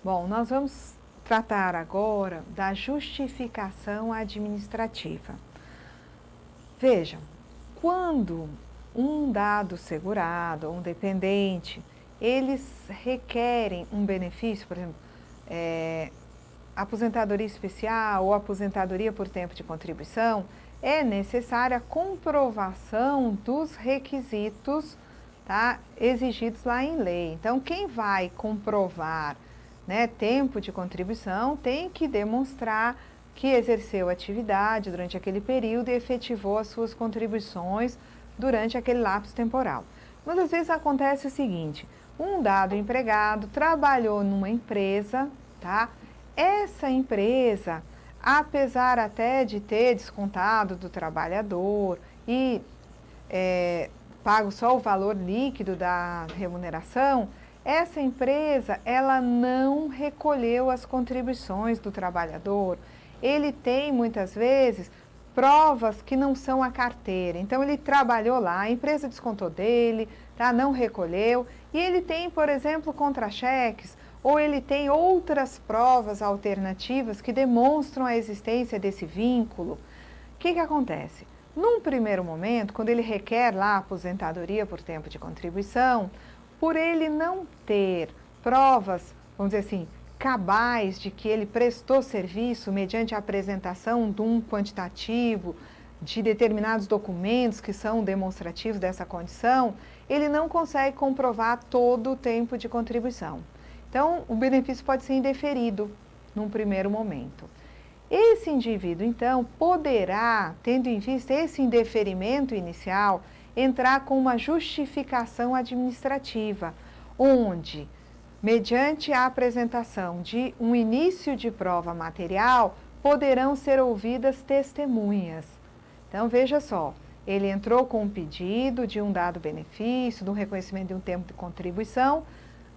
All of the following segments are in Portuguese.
Bom, nós vamos tratar agora da justificação administrativa. Vejam, quando um dado segurado ou um dependente, eles requerem um benefício, por exemplo, aposentadoria especial ou aposentadoria por tempo de contribuição, é necessária a comprovação dos requisitos, tá, exigidos lá em lei. Então, quem vai comprovar, né, tempo de contribuição tem que demonstrar que exerceu atividade durante aquele período e efetivou as suas contribuições durante aquele lapso temporal. Mas às vezes acontece o seguinte, um dado empregado trabalhou numa empresa, tá? Essa empresa, apesar até de ter descontado do trabalhador e pago só o valor líquido da remuneração, essa empresa, ela não recolheu as contribuições do trabalhador. Ele tem, muitas vezes, provas que não são a carteira. Então, ele trabalhou lá, a empresa descontou dele, tá? Não recolheu. E ele tem, por exemplo, contra-cheques, ou ele tem outras provas alternativas que demonstram a existência desse vínculo. O que acontece? Num primeiro momento, quando ele requer lá a aposentadoria por tempo de contribuição, por ele não ter provas, vamos dizer assim, cabais de que ele prestou serviço mediante a apresentação de um quantitativo, de determinados documentos que são demonstrativos dessa condição, ele não consegue comprovar todo o tempo de contribuição. Então, o benefício pode ser indeferido num primeiro momento. Esse indivíduo, então, poderá, tendo em vista esse indeferimento inicial, entrar com uma justificação administrativa, onde, mediante a apresentação de um início de prova material, poderão ser ouvidas testemunhas. Então, veja só, ele entrou com um pedido de um dado benefício, de um reconhecimento de um tempo de contribuição,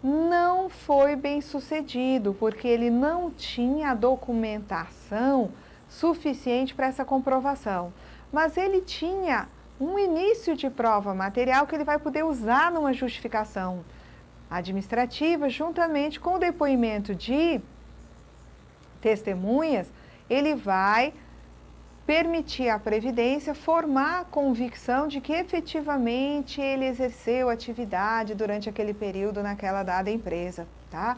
não foi bem sucedido, porque ele não tinha documentação suficiente para essa comprovação. Mas ele tinha um início de prova material que ele vai poder usar numa justificação administrativa, juntamente com o depoimento de testemunhas, ele vai permitir à Previdência formar a convicção de que efetivamente ele exerceu atividade durante aquele período naquela dada empresa, tá?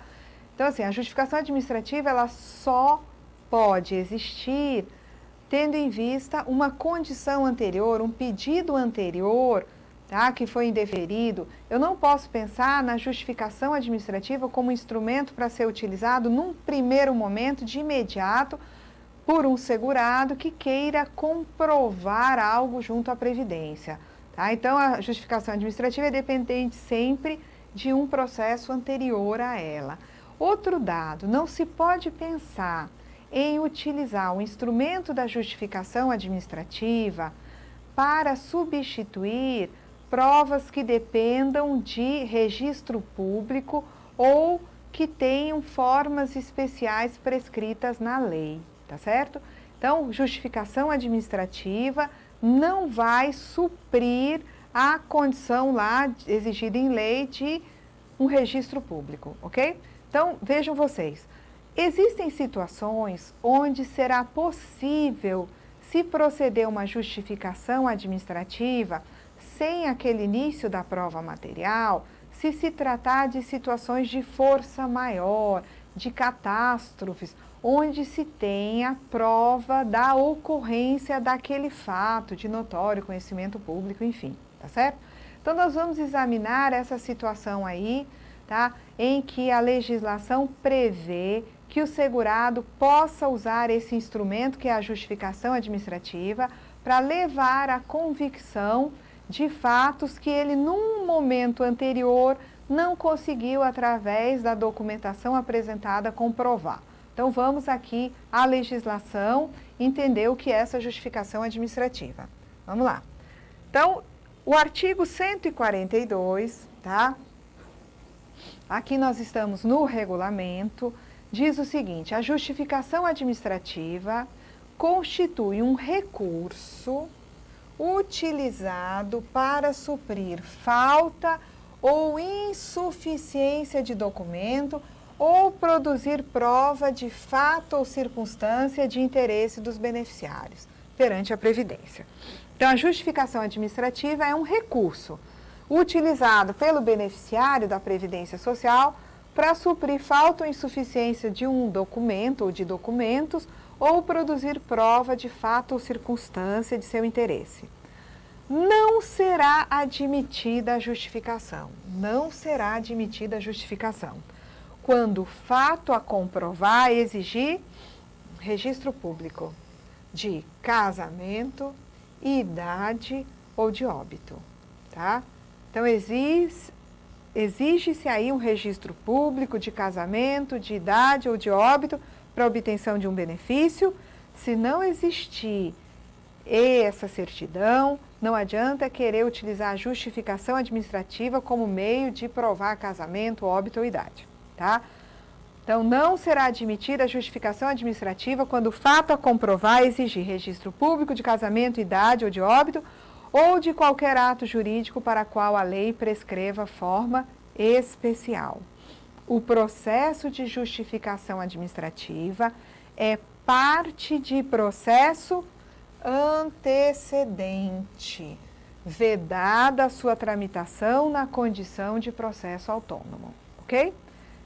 Então, assim, a justificação administrativa, ela só pode existir tendo em vista uma condição anterior, um pedido anterior, tá, que foi indeferido. Eu não posso pensar na justificação administrativa como instrumento para ser utilizado num primeiro momento, de imediato, por um segurado que queira comprovar algo junto à Previdência. Tá? Então, a justificação administrativa é dependente sempre de um processo anterior a ela. Outro dado, não se pode pensar em utilizar o instrumento da justificação administrativa para substituir provas que dependam de registro público ou que tenham formas especiais prescritas na lei. Tá certo? Então, justificação administrativa não vai suprir a condição lá exigida em lei de um registro público, ok? Então, vejam vocês, existem situações onde será possível se proceder uma justificação administrativa sem aquele início da prova material, se tratar de situações de força maior, de catástrofes, onde se tenha prova da ocorrência daquele fato de notório conhecimento público, enfim, tá certo? Então, nós vamos examinar essa situação aí, tá? Em que a legislação prevê que o segurado possa usar esse instrumento, que é a justificação administrativa, para levar à convicção de fatos que ele, num momento anterior, não conseguiu, através da documentação apresentada, comprovar. Então, vamos aqui à legislação entender o que é essa justificação administrativa. Vamos lá. Então, o artigo 142, tá? Aqui nós estamos no regulamento, diz o seguinte: a justificação administrativa constitui um recurso utilizado para suprir falta ou insuficiência de documento ou produzir prova de fato ou circunstância de interesse dos beneficiários perante a Previdência. Então, a justificação administrativa é um recurso utilizado pelo beneficiário da Previdência Social para suprir falta ou insuficiência de um documento ou de documentos ou produzir prova de fato ou circunstância de seu interesse. Não será admitida a justificação. Não será admitida a justificação quando o fato a comprovar exigir registro público de casamento, idade ou de óbito, tá? Então, exige-se aí um registro público de casamento, de idade ou de óbito para obtenção de um benefício. Se não existir essa certidão, não adianta querer utilizar a justificação administrativa como meio de provar casamento, óbito ou idade, tá? Então, não será admitida a justificação administrativa quando o fato a comprovar exigir registro público de casamento, idade ou de óbito ou de qualquer ato jurídico para qual a lei prescreva forma especial. O processo de justificação administrativa é parte de processo antecedente, vedada a sua tramitação na condição de processo autônomo, ok?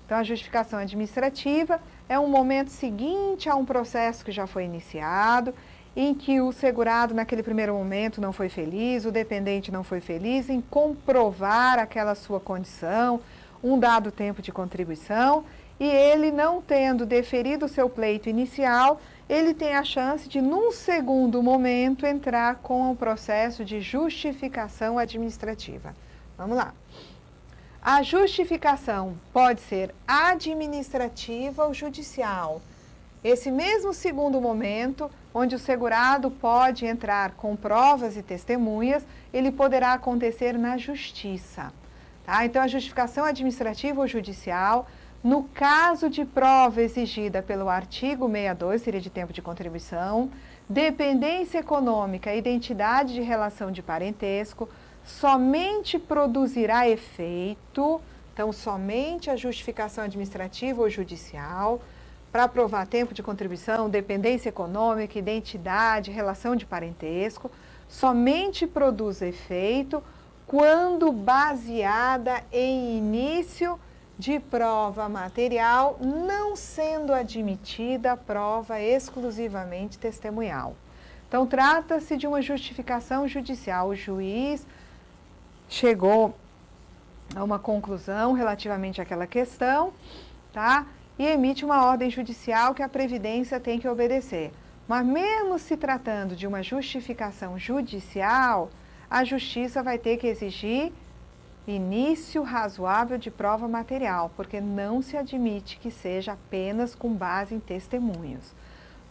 Então, a justificação administrativa é um momento seguinte a um processo que já foi iniciado, em que o segurado, naquele primeiro momento, não foi feliz, o dependente não foi feliz em comprovar aquela sua condição, um dado tempo de contribuição, e ele, não tendo deferido o seu pleito inicial, ele tem a chance de, num segundo momento, entrar com o processo de justificação administrativa. Vamos lá. A justificação pode ser administrativa ou judicial. Esse mesmo segundo momento, onde o segurado pode entrar com provas e testemunhas, ele poderá acontecer na justiça. Tá? Então, a justificação administrativa ou judicial, no caso de prova exigida pelo artigo 62, seria de tempo de contribuição, dependência econômica, identidade de relação de parentesco, somente produzirá efeito, então somente a justificação administrativa ou judicial, para provar tempo de contribuição, dependência econômica, identidade, relação de parentesco, somente produz efeito quando baseada em início de prova material, não sendo admitida a prova exclusivamente testemunhal. Então, trata-se de uma justificação judicial. O juiz chegou a uma conclusão relativamente àquela questão, tá? E emite uma ordem judicial que a Previdência tem que obedecer. Mas mesmo se tratando de uma justificação judicial, a Justiça vai ter que exigir início razoável de prova material, porque não se admite que seja apenas com base em testemunhos.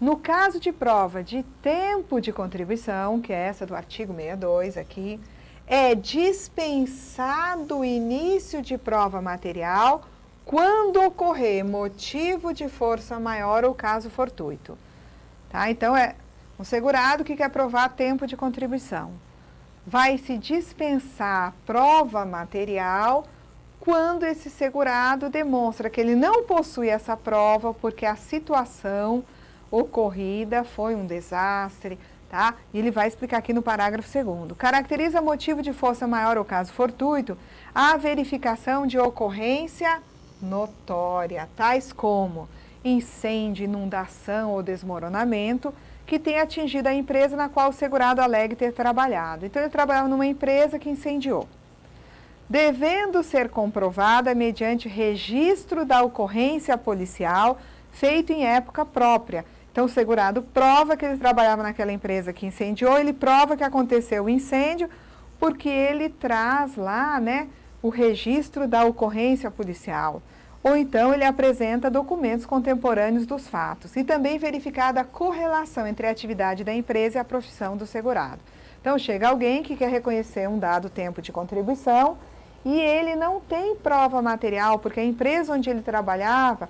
No caso de prova de tempo de contribuição, que é essa do artigo 62 aqui, é dispensado o início de prova material quando ocorrer motivo de força maior ou caso fortuito. Tá? Então, é um segurado que quer provar tempo de contribuição. Vai se dispensar prova material quando esse segurado demonstra que ele não possui essa prova porque a situação ocorrida foi um desastre, tá? E ele vai explicar aqui no parágrafo 2º. Caracteriza motivo de força maior ou caso fortuito a verificação de ocorrência notória, tais como incêndio, inundação ou desmoronamento, que tenha atingido a empresa na qual o segurado alegue ter trabalhado. Então, ele trabalhava numa empresa que incendiou. Devendo ser comprovada mediante registro da ocorrência policial feito em época própria. Então, o segurado prova que ele trabalhava naquela empresa que incendiou, ele prova que aconteceu o incêndio, porque ele traz lá, né, o registro da ocorrência policial. Ou então ele apresenta documentos contemporâneos dos fatos e também verificada a correlação entre a atividade da empresa e a profissão do segurado. Então, chega alguém que quer reconhecer um dado tempo de contribuição e ele não tem prova material, porque a empresa onde ele trabalhava,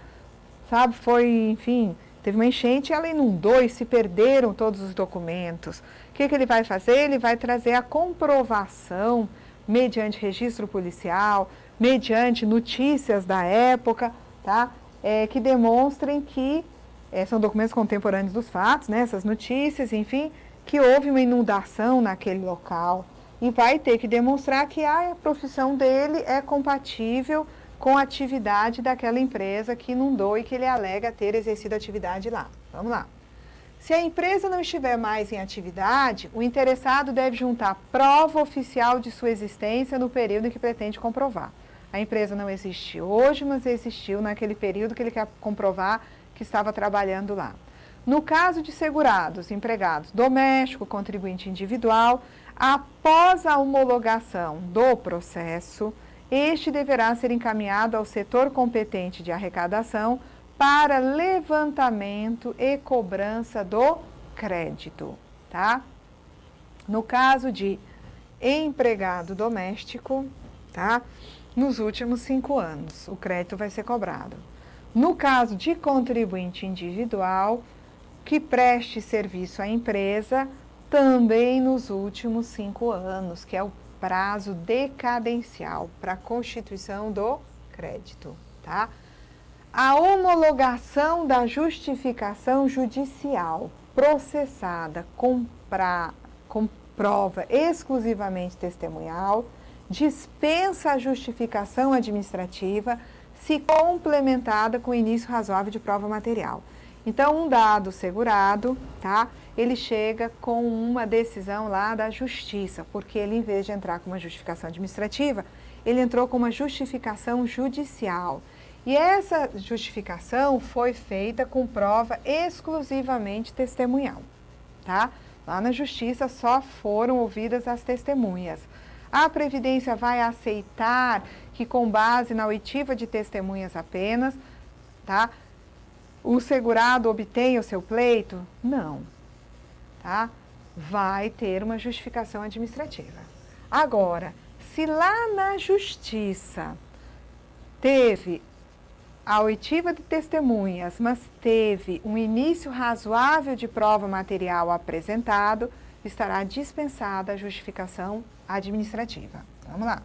sabe, foi, enfim, teve uma enchente e ela inundou e se perderam todos os documentos. O que ele vai fazer? Ele vai trazer a comprovação mediante registro policial, mediante notícias da época, tá? que demonstrem que, são documentos contemporâneos dos fatos, né, essas notícias, enfim, que houve uma inundação naquele local e vai ter que demonstrar que a profissão dele é compatível com a atividade daquela empresa que inundou e que ele alega ter exercido atividade lá. Vamos lá. Se a empresa não estiver mais em atividade, o interessado deve juntar prova oficial de sua existência no período em que pretende comprovar. A empresa não existe hoje, mas existiu naquele período que ele quer comprovar que estava trabalhando lá. No caso de segurados, empregados doméstico, contribuinte individual, após a homologação do processo, este deverá ser encaminhado ao setor competente de arrecadação para levantamento e cobrança do crédito, tá? No caso de empregado doméstico, tá? Nos últimos 5 anos, o crédito vai ser cobrado. No caso de contribuinte individual, que preste serviço à empresa, também nos últimos 5 anos, que é o prazo decadencial para a constituição do crédito, tá? A homologação da justificação judicial processada com prova exclusivamente testemunhal dispensa a justificação administrativa se complementada com início razoável de prova material. Então, um dado segurado, tá? Ele chega com uma decisão lá da justiça, porque ele, em vez de entrar com uma justificação administrativa, ele entrou com uma justificação judicial. E essa justificação foi feita com prova exclusivamente testemunhal, tá? Lá na justiça só foram ouvidas as testemunhas. A Previdência vai aceitar que, com base na oitiva de testemunhas apenas, tá, o segurado obtenha o seu pleito? Não, tá? Vai ter uma justificação administrativa. Agora, se lá na justiça teve a oitiva de testemunhas, mas teve um início razoável de prova material apresentado, estará dispensada a justificação administrativa. Vamos lá.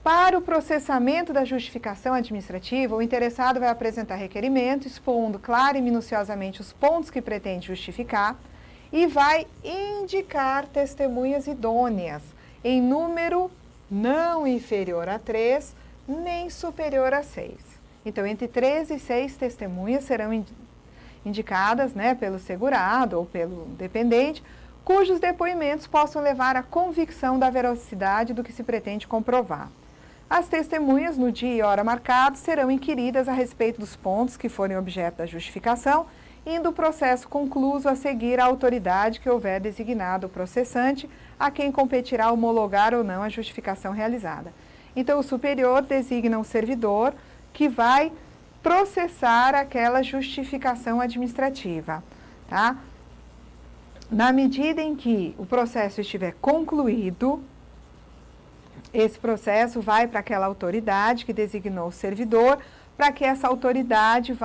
Para o processamento da justificação administrativa, o interessado vai apresentar requerimento, expondo clara e minuciosamente os pontos que pretende justificar e vai indicar testemunhas idôneas, em número não inferior a 3, nem superior a 6. Então, entre 3 e 6 testemunhas serão indicadas, né, pelo segurado ou pelo dependente, cujos depoimentos possam levar à convicção da veracidade do que se pretende comprovar. As testemunhas, no dia e hora marcados, serão inquiridas a respeito dos pontos que forem objeto da justificação, indo o processo concluso a seguir a autoridade que houver designado o processante, a quem competirá homologar ou não a justificação realizada. Então, o superior designa um servidor que vai processar aquela justificação administrativa, tá? Na medida em que o processo estiver concluído, esse processo vai para aquela autoridade que designou o servidor, para que essa autoridade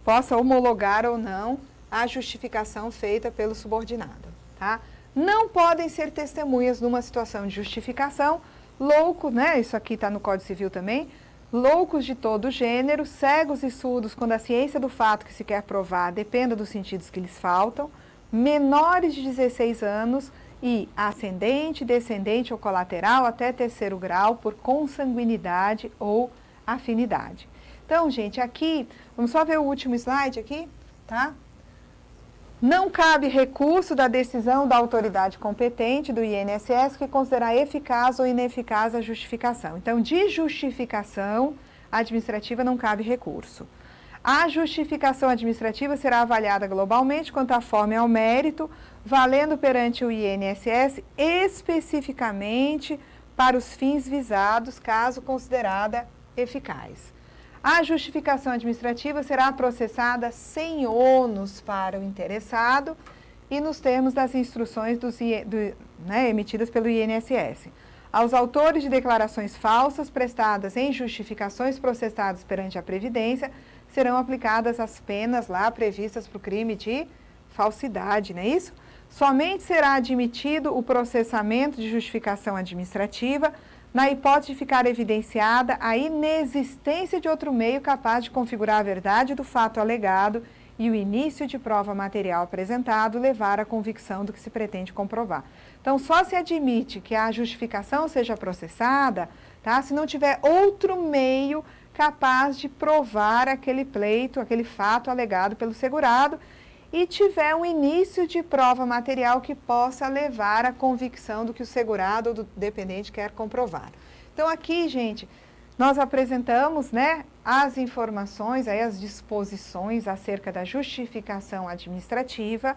possa homologar ou não a justificação feita pelo subordinado, tá? Não podem ser testemunhas numa situação de justificação, loucos, né? Isso aqui está no Código Civil também, loucos de todo gênero, cegos e surdos quando a ciência do fato que se quer provar dependa dos sentidos que lhes faltam, menores de 16 anos e ascendente, descendente ou colateral até 3º grau por consanguinidade ou afinidade. Então, gente, aqui, vamos só ver o último slide aqui, tá? Não cabe recurso da decisão da autoridade competente do INSS que considerar eficaz ou ineficaz a justificação. Então, de justificação administrativa não cabe recurso. A justificação administrativa será avaliada globalmente quanto à forma e ao mérito, valendo perante o INSS especificamente para os fins visados, caso considerada eficaz. A justificação administrativa será processada sem ônus para o interessado e nos termos das instruções emitidas pelo INSS. Aos autores de declarações falsas prestadas em justificações processadas perante a Previdência, serão aplicadas as penas lá previstas para o crime de falsidade, não é isso? Somente será admitido o processamento de justificação administrativa na hipótese de ficar evidenciada a inexistência de outro meio capaz de configurar a verdade do fato alegado e o início de prova material apresentado levar à convicção do que se pretende comprovar. Então, só se admite que a justificação seja processada, tá? Se não tiver outro meio capaz de provar aquele pleito, aquele fato alegado pelo segurado, e tiver um início de prova material que possa levar à convicção do que o segurado ou do dependente quer comprovar. Então, aqui, gente, nós apresentamos, né, as informações, aí, as disposições acerca da justificação administrativa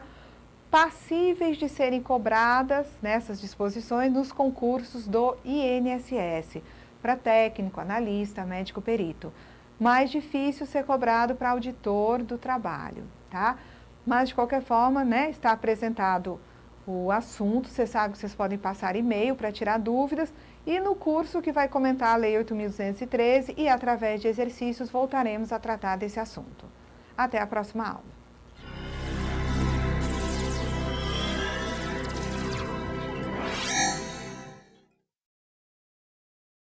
passíveis de serem cobradas nessas disposições nos concursos do INSS, para técnico, analista, médico perito. Mais difícil ser cobrado para auditor do trabalho, tá? Mas, de qualquer forma, né, está apresentado o assunto, você sabe que vocês podem passar e-mail para tirar dúvidas, e no curso que vai comentar a Lei 8.213 e através de exercícios voltaremos a tratar desse assunto. Até a próxima aula.